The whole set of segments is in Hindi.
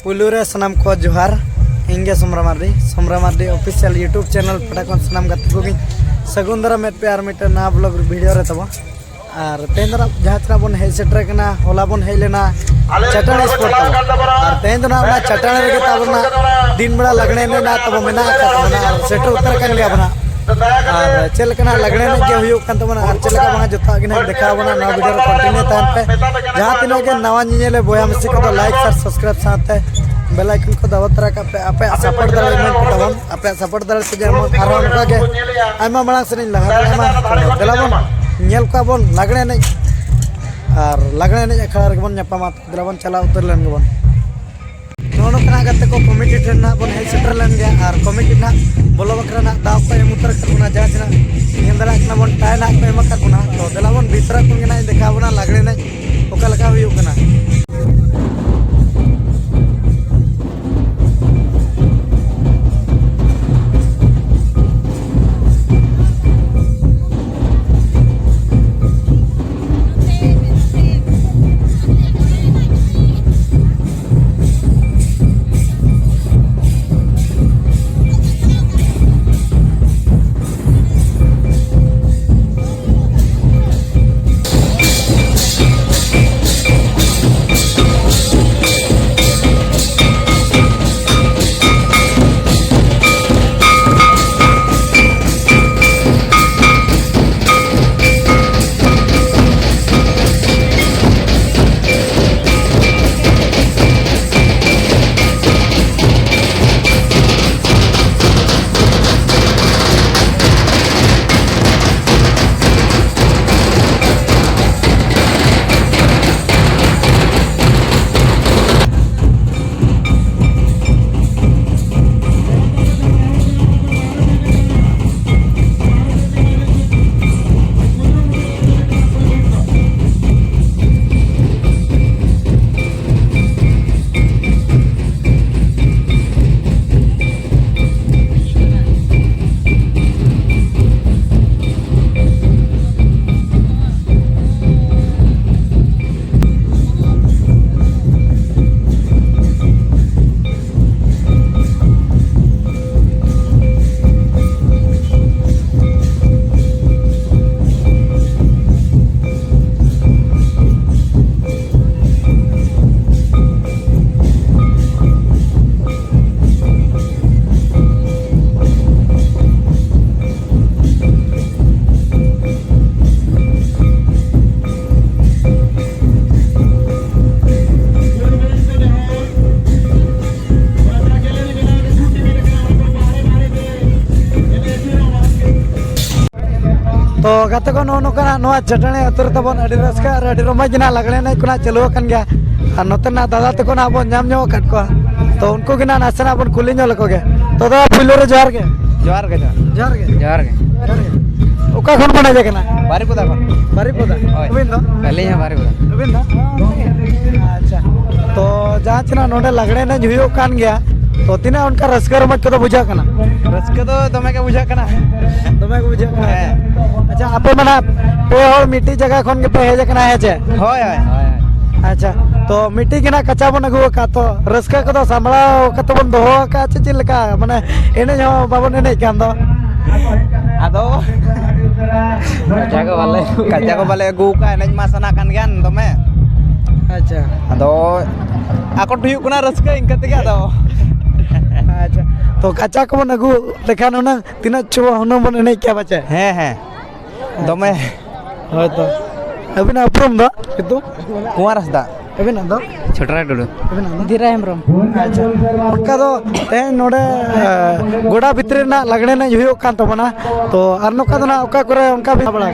पुलुरे सनाम को जोहार इंगे Somra Mardi official YouTube channel पटाखन सनाम गति को सगुंदरा मेट पे मीटर ना ब्लॉग वीडियो रे तब और तेन जहाँ तना बन हेज सेटर कना होला बन हेज लेना चटाणी स्पॉट तब और तेन ना चटाणी रे तबना दिन बेड़ा लगने ने ना तब मेना तबना सेटर उतर कन गया बना और चलकना लगने ने के हुयो कन तबना और चलका बना जोता गिना देखा बना ना वीडियो कंटिन्यू तान पे जहाँ तीनों के नवा निले बोया मिसी को लाइक और सब्सक्राइब साथे बेल आइकन को दावत तरह का पे सपोर्ट दाले में पटावन आपे सपोर्ट दाले से जर मन आरो उनका के आयमा मांग से नहीं लगा आयमा दलाबन नेल का बन लगने नहीं और लगने नहीं अखड़ा रे बन न्यापामा दलाबन चला उतर लेन गबन नोनो कना गते को कमिटी ट्रेन ना बन हेल सेटर लेन गया और कमिटी ना बोलो बकरा ना दाव को एम उतर करना जाजना निंदला कना बन टाय ना पे मका कुना तो दलाबन भीतर कुन ना देखावना लगने नहीं ओका लगा हुयो कना तो गत को नोना चटने अतुर तबन अड़ी रस्का अड़ी रमाज ना लगने नहीं कुना चलो कन गया और नोतना दादा तक ना बन जाम जो कट को तो उनको कि ना नासना बन कुली जो लकोगे तो दादा पुलो रे जोहार के ओका खन बना जगना बारीपुदा अबिन दो पहले है बारीपुदा अबिन दो अच्छा तो जहाँ चना नोडे लगने नहीं जुयो कान गया तो तीना उनका रस्का रमज को तो बुझा कना रस्का तो दमे के बुझा कना अच्छा आपे मना पे और मिट्टी जगह खन के पे हेज कना है जे होय अच्छा तो मिट्टी के ना कच्चा बन अगु का तो रस्का को तो सामला कत बन दो का चिलका माने एने जो बाबन एने कान दो आदो कच्चा को वाले अगु का एने मासना कान गयान तमे अच्छा आदो आको ठुयु कना रस्का इनका ते आदो अच्छा तो कच्चा को बन अगु लेखान ना तीना चो हनो बन एने क्या बचे हैं दमे होय तो अबिना अपरम दो कितु कुमार हसदा अबिना दो छोटरा डुडू अबिना दो धीरा हेमरम अच्छा उनका दो ते नोडे गोडा भितरे ना लगने ना हुयो कान तबना तो आर नोका दो ना ओका करे उनका भी बड़ा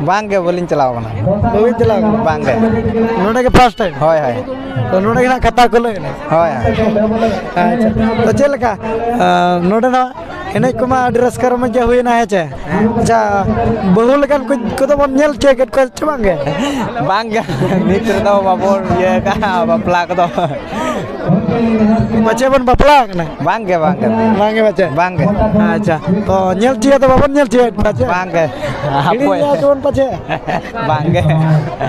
बांगे बोलिन चलाव कना बोलिन चलाव बांगे नोडे के फर्स्ट टाइम होय तो नोडे ना खाता को ले होय अच्छा तो चलका नोडे ना एने कुमा ड्रेस कर में क्या हुई ना है चे अच्छा बहुल कन कुछ तो बन नेल टिकट को चबांगे बांगे मित्र तो बाबोर ये का बापला को तो बच्चे बन बपला कना बांगे बांगे मांगे बच्चे बांगे अच्छा तो नेल थिया तो बाबन नेल थिया बच्चे बांगे हिड़ी या तो बच्चे बांगे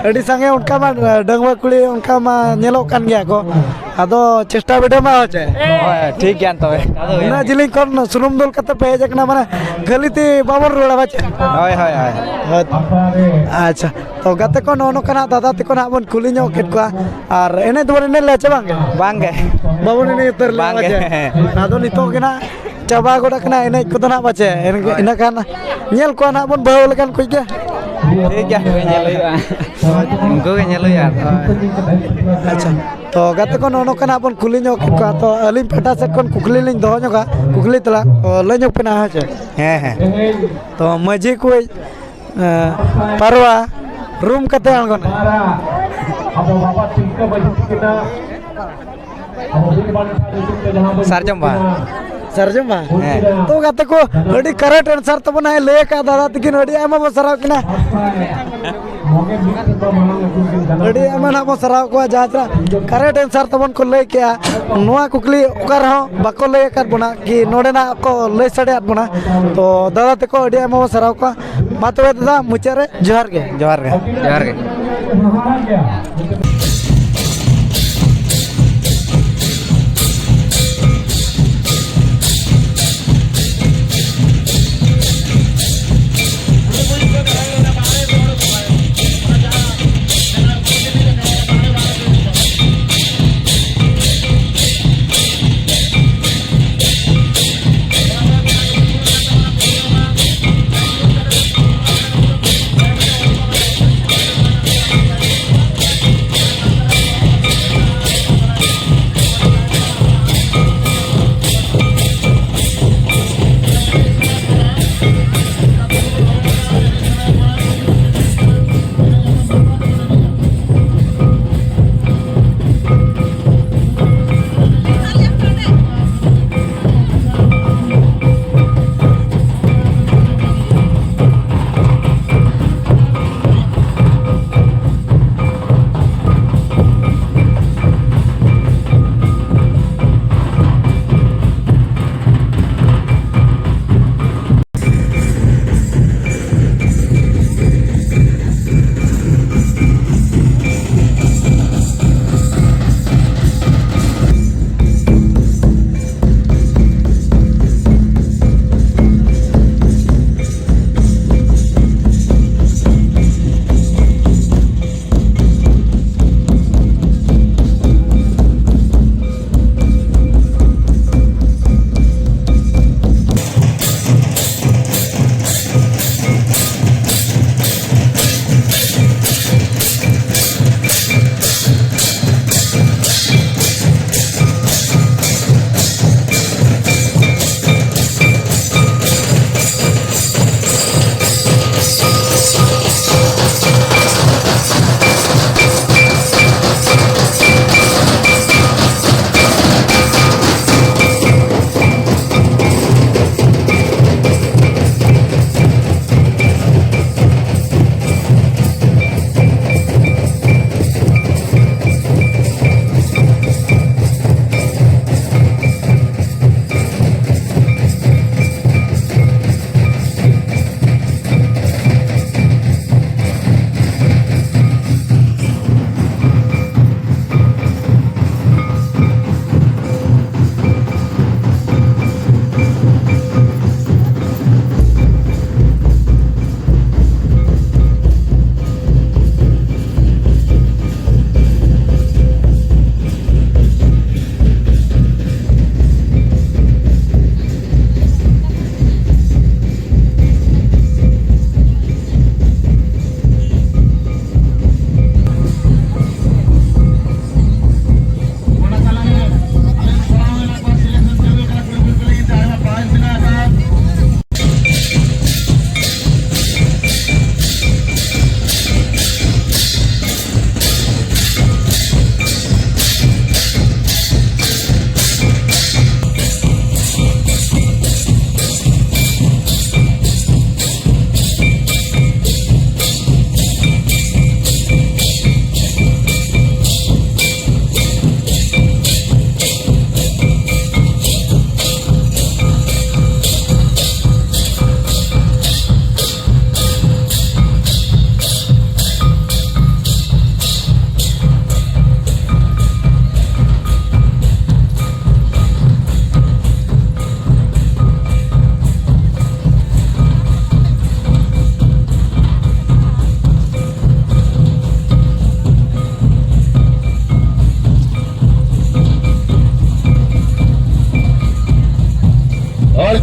अड़ी संगे उनका मा डंगवा कुड़ी उनका मा नेलो कान गया को आदो चेष्टा बेटा मा होचे ठीक है तो ना जिलिंग कोन सुनुम दुल कते पे जकना माने गलिती बाबन रोड़ा बच्चे होय होय होय अच्छा तो गाते को नो कना दादा ते को ना बन कुली नो केट को और एने तो ने लेचे बांगे बांगे बाबन ने उतर ले बांगे। बच्चे आदो नितो केना चाबा गोडा कना एने को तो ना बच्चे इना कान नेल को ना बन बहु लेकन कुछ के ठीक है उनको के ñelo यार अच्छा तो गाते को नो कना बन कुली नो केट को तो अलिम फटा सेट कोन कुकली लिन दो नो का कुकली तला ले नो पेना है हैं हैं तो मजी को परवा रूम कते आंगन सरजम बा सरजम बा तो गाते को अड़ी करंट आंसर तो बना ले का दादा तकिन अड़ी आमा बसराव किना अड़ी आमा ना बसराव को जात्रा करंट आंसर तो बन को ले के नोआ कुकली ओकर हो बाको ले कर बना कि नोडे ना को ले सडे बना तो दादा तको अड़ी आमा बसराव को मातवे दादा मुचारे जोहार के जोहार के जोहार के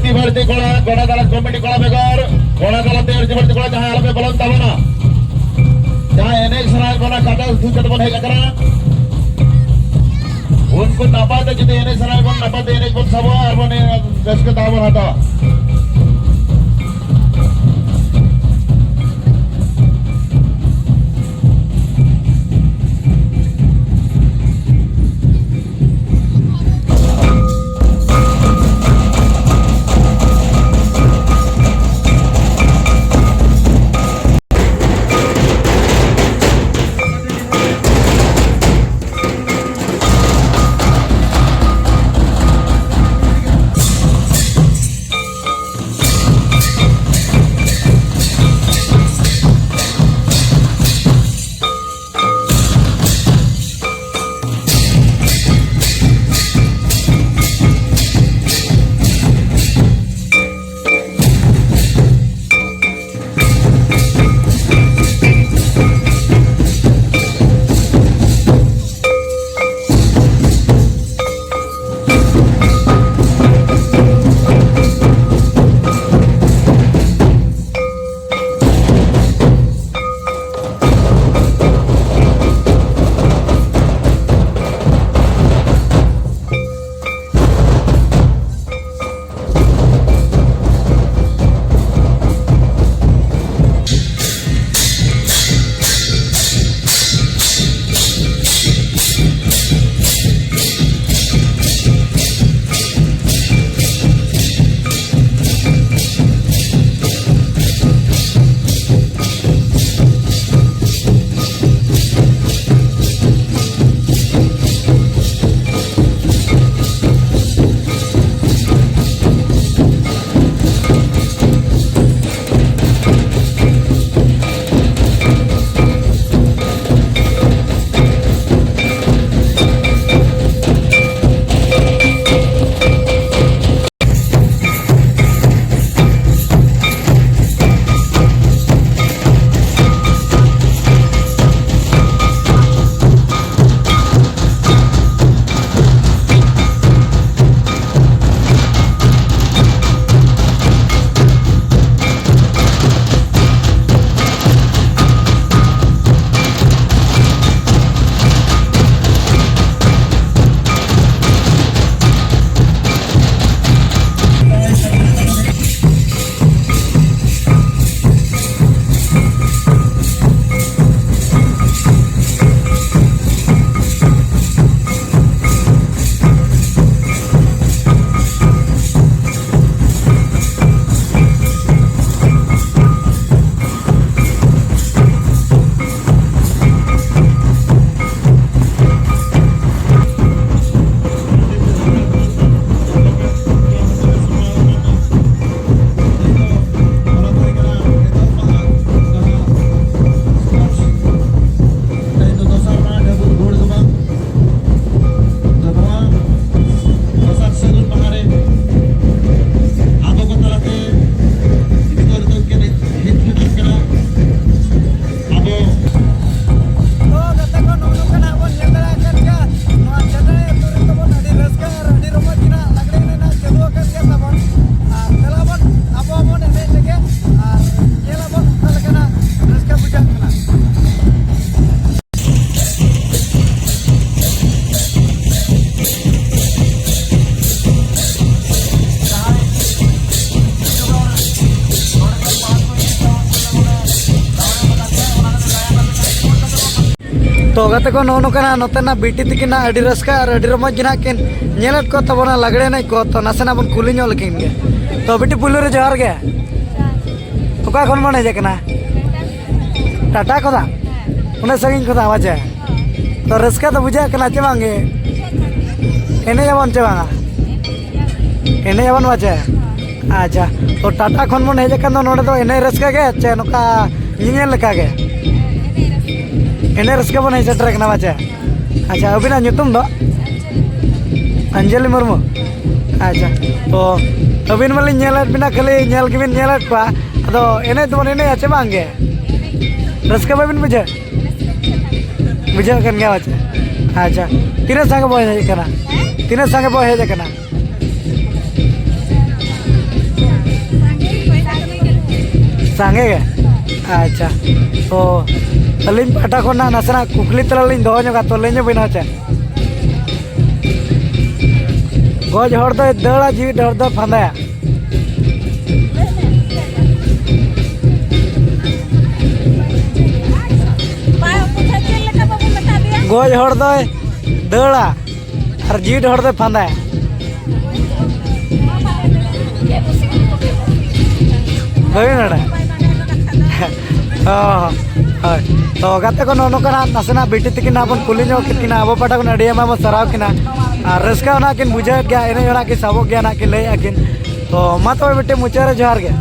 अर्जी भर्ती कोड़ा कोड़ा दाला कमेटी कोड़ा बेगर कोड़ा दाला ते अर्जी भर्ती कोड़ा जहां आलमे बलन ताबना जहां एनएक्स सराय बना काटा सुचत बन है करा उनको नापाते जिते एनएक्स सराय बन नापाते एनएक्स बन सब और बने रसके ताबन हटा तो गते को नोना नोतेना बीटी तकिना अड़ी रस्का और अड़ी रमज गिना किन नेलत को तबना लगड़े नहीं को तो नासेना बन कुली ᱧᱚᱜ लकिन गे तो बीटी पुलो रे जोहार गे ओका खन मन हेज कना टाटा कोदा उन्हें संगिन कोदा वाजे तो रस्का तो बुझा कना चे मांगे एने जबन चे मांगा एने जबन वाजे अच्छा तो टाटा खन मन हेज कन नोडे तो एने रस्का गे चे नोका ᱧᱮᱧᱮᱞ लका गे एने रस्का बन हेज ट्रैक ना वाजे अच्छा अबिना ᱧᱩᱛᱩᱢ दो अंजलि मुर्मू अच्छा तो अबिन मालिन ñᱮᱞᱮᱫ बिना खाली ñᱮᱞ गिबिन ñᱮᱞᱮᱫ को अदो एने तो एने आचे बांगे रस्का बाबिन बुझे बुझे कन गया वाचे अच्छा तीना संगे बो हेज कना तीना संगे बो हेज कना सांगे गे अच्छा तो अलिन पाटा को ना नसना कुकली तला लिन दो जोगा तो लेने बिना चे गज हर दो दड़ा जीवित हर दो फांदाया गज हर दो दड़ा और जीवित हर दो फांदाया भाई नड़ा तो गाते को नोकना नसना बेटी तकिना बन कुली किना अब पाटा को अड़ी आयमा सराव किना और रस्का ना किन बुझे गया एने जड़ा कि सबक गया ना कि लई आकिन तो मा तो बेटे मुचारे जोहार गे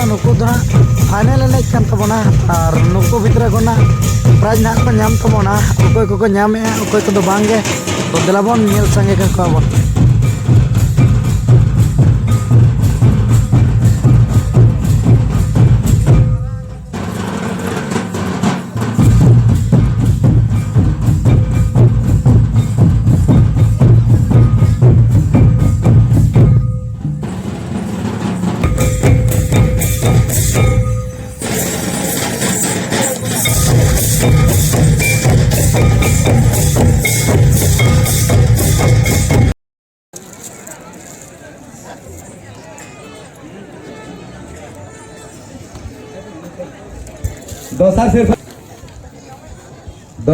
नुकु दो फाइनल एनेज कान तबोना और नुकु भितर को प्राइज ना को नाम तबोना अकोय को नामे अकोय को बांगे तो दिलाबन नेल संगे का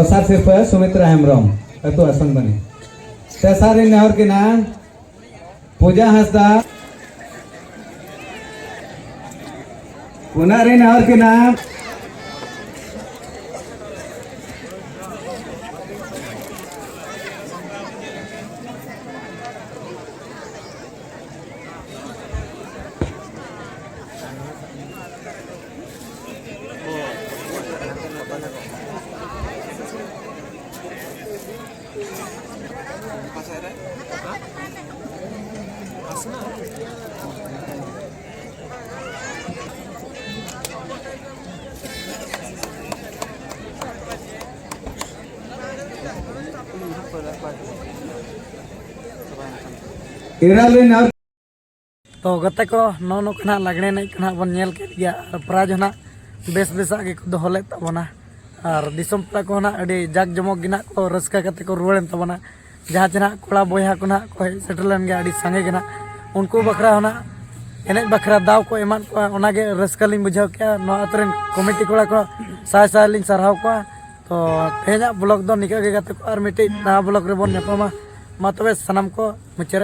दोसर सिर्फ सुमित्रा हेम्ब्रम अतु आसन बने तेसार नेहर की नाम पूजा हंसदा पुनः नेहर की नाम इराल नेहर तो गते को नो कना लगने नहीं कना बन नेल के गया और प्राइज होना बेस बेसा के को दोले तबना और दिसम पड़ा को ना अड़ी जाक जमक गिना को रस्का कते को रुवड़न तबना जहां जना कोड़ा बोया को ना को सेटलन गे अड़ी संगे गिना उनको बखरा होना एने बखरा दाव को एमान को ओनागे रस्का लिंग बुझाव के नो अतरन कमिटी कोड़ा को साय साय लिंग सरहाव को तो तेजा ब्लॉग दो निका गे गते को और मिटी ना ब्लॉग रे बन नेपामा मा तबे सनम को मुचरे